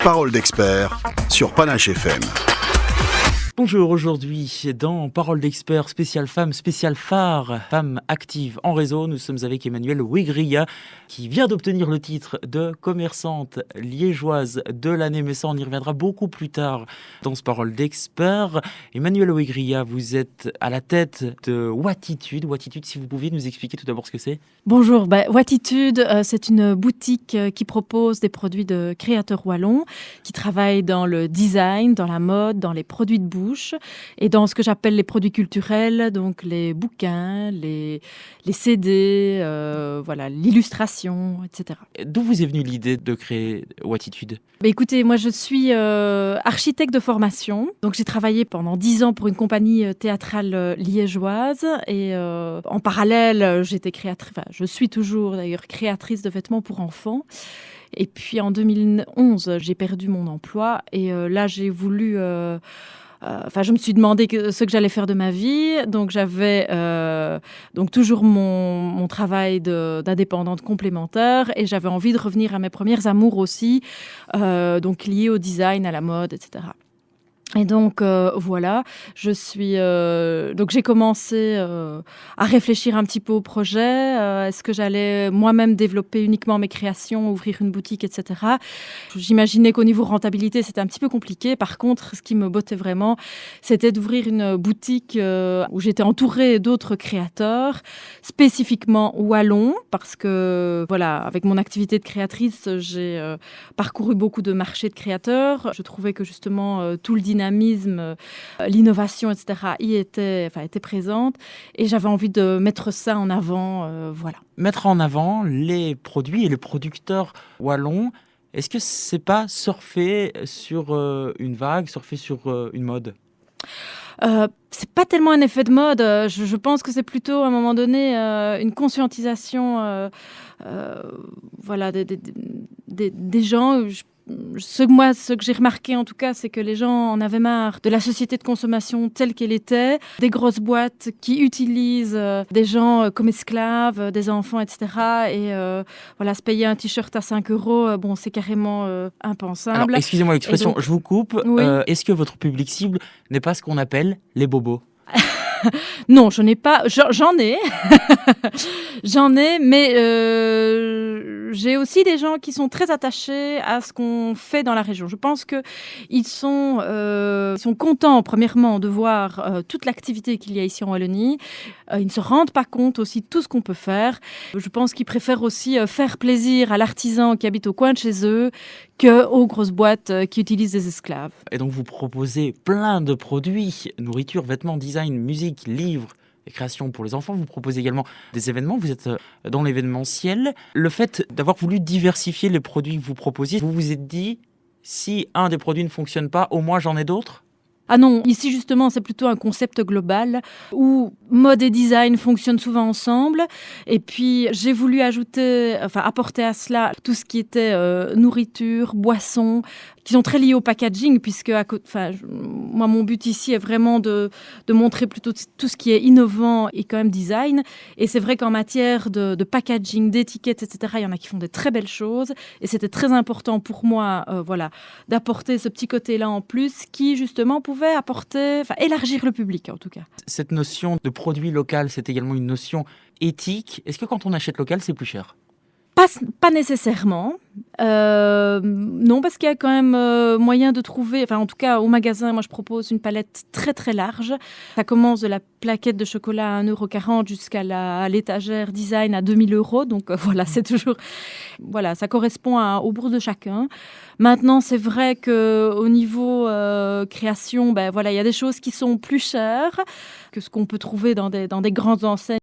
Parole d'expert sur Panache FM. Bonjour, aujourd'hui dans Parole d'expert spécial femme, spécial phare, femme active en réseau, nous sommes avec Emmanuelle Wegria qui vient d'obtenir le titre de commerçante liégeoise de l'année, mais ça on y reviendra beaucoup plus tard dans ce Parole d'expert. Emmanuelle Wegria, vous êtes à la tête de Watitude. Watitude, si vous pouviez nous expliquer tout d'abord ce que c'est. Bonjour, Watitude, c'est une boutique qui propose des produits de créateurs wallons, qui travaillent dans le design, dans la mode, dans les produits de bouche et dans ce que j'appelle les produits culturels, donc les bouquins, les CD, l'illustration, etc. D'où vous est venue l'idée de créer Watitude ? Écoutez, moi je suis architecte de formation, donc j'ai travaillé pendant 10 ans pour une compagnie théâtrale liégeoise et en parallèle j'étais créatrice, je suis toujours d'ailleurs créatrice de vêtements pour enfants. Et puis en 2011 j'ai perdu mon emploi et là j'ai voulu... je me suis demandé ce que j'allais faire de ma vie. Donc, j'avais donc toujours mon travail d'indépendante complémentaire et j'avais envie de revenir à mes premières amours aussi, donc liées au design, à la mode, etc. Et donc, donc j'ai commencé à réfléchir un petit peu au projet. Est-ce que j'allais moi-même développer uniquement mes créations, ouvrir une boutique, etc. J'imaginais qu'au niveau rentabilité, c'était un petit peu compliqué. Par contre, ce qui me bottait vraiment, c'était d'ouvrir une boutique où j'étais entourée d'autres créateurs, spécifiquement wallons, parce que, avec mon activité de créatrice, j'ai parcouru beaucoup de marchés de créateurs. Je trouvais que justement, tout le dynamisme, l'innovation, etc., était présente et j'avais envie de mettre ça en avant, Mettre en avant les produits et les producteurs wallons, est-ce que c'est pas surfer sur une vague, surfer sur une mode ? C'est pas tellement un effet de mode. Je pense que c'est plutôt à un moment donné une conscientisation des gens. Ce que j'ai remarqué en tout cas, c'est que les gens en avaient marre de la société de consommation telle qu'elle était, des grosses boîtes qui utilisent des gens comme esclaves, des enfants, etc. Et se payer un t-shirt à 5 €, c'est carrément impensable. Alors, excusez-moi l'expression, donc, je vous coupe. Oui. Est-ce que votre public cible n'est pas ce qu'on appelle les bobos ? Non, je n'ai pas. J'en ai. J'en ai, mais j'ai aussi des gens qui sont très attachés à ce qu'on fait dans la région. Je pense qu'ils sont contents, premièrement, de voir toute l'activité qu'il y a ici en Wallonie. Ils ne se rendent pas compte aussi de tout ce qu'on peut faire. Je pense qu'ils préfèrent aussi faire plaisir à l'artisan qui habite au coin de chez eux qu'aux grosses boîtes qui utilisent des esclaves. Et donc, vous proposez plein de produits, nourriture, vêtements, design, musique, livres, et créations pour les enfants. Vous proposez également des événements. Vous êtes dans l'événementiel. Le fait d'avoir voulu diversifier les produits que vous proposiez, vous vous êtes dit, si un des produits ne fonctionne pas, au moins j'en ai d'autres ? Ah non, ici justement c'est plutôt un concept global où mode et design fonctionnent souvent ensemble et puis j'ai voulu apporter à cela tout ce qui était nourriture, boissons, qui sont très liés au packaging puisque moi mon but ici est vraiment de montrer plutôt tout ce qui est innovant et quand même design et c'est vrai qu'en matière de packaging, d'étiquettes, etc. il y en a qui font des très belles choses et c'était très important pour moi d'apporter ce petit côté-là en plus qui justement pouvait élargir le public en tout cas. Cette notion de produit local, c'est également une notion éthique. Est-ce que quand on achète local, c'est plus cher ? Pas nécessairement. Non, parce qu'il y a quand même moyen de trouver... en tout cas, au magasin, moi, je propose une palette très, très large. Ça commence de la plaquette de chocolat à 1,40 € jusqu'à l'étagère design à 2 000 €. Donc, c'est toujours... ça correspond aux bourses de chacun. Maintenant, c'est vrai qu'au niveau création, il y a des choses qui sont plus chères que ce qu'on peut trouver dans des grandes enseignes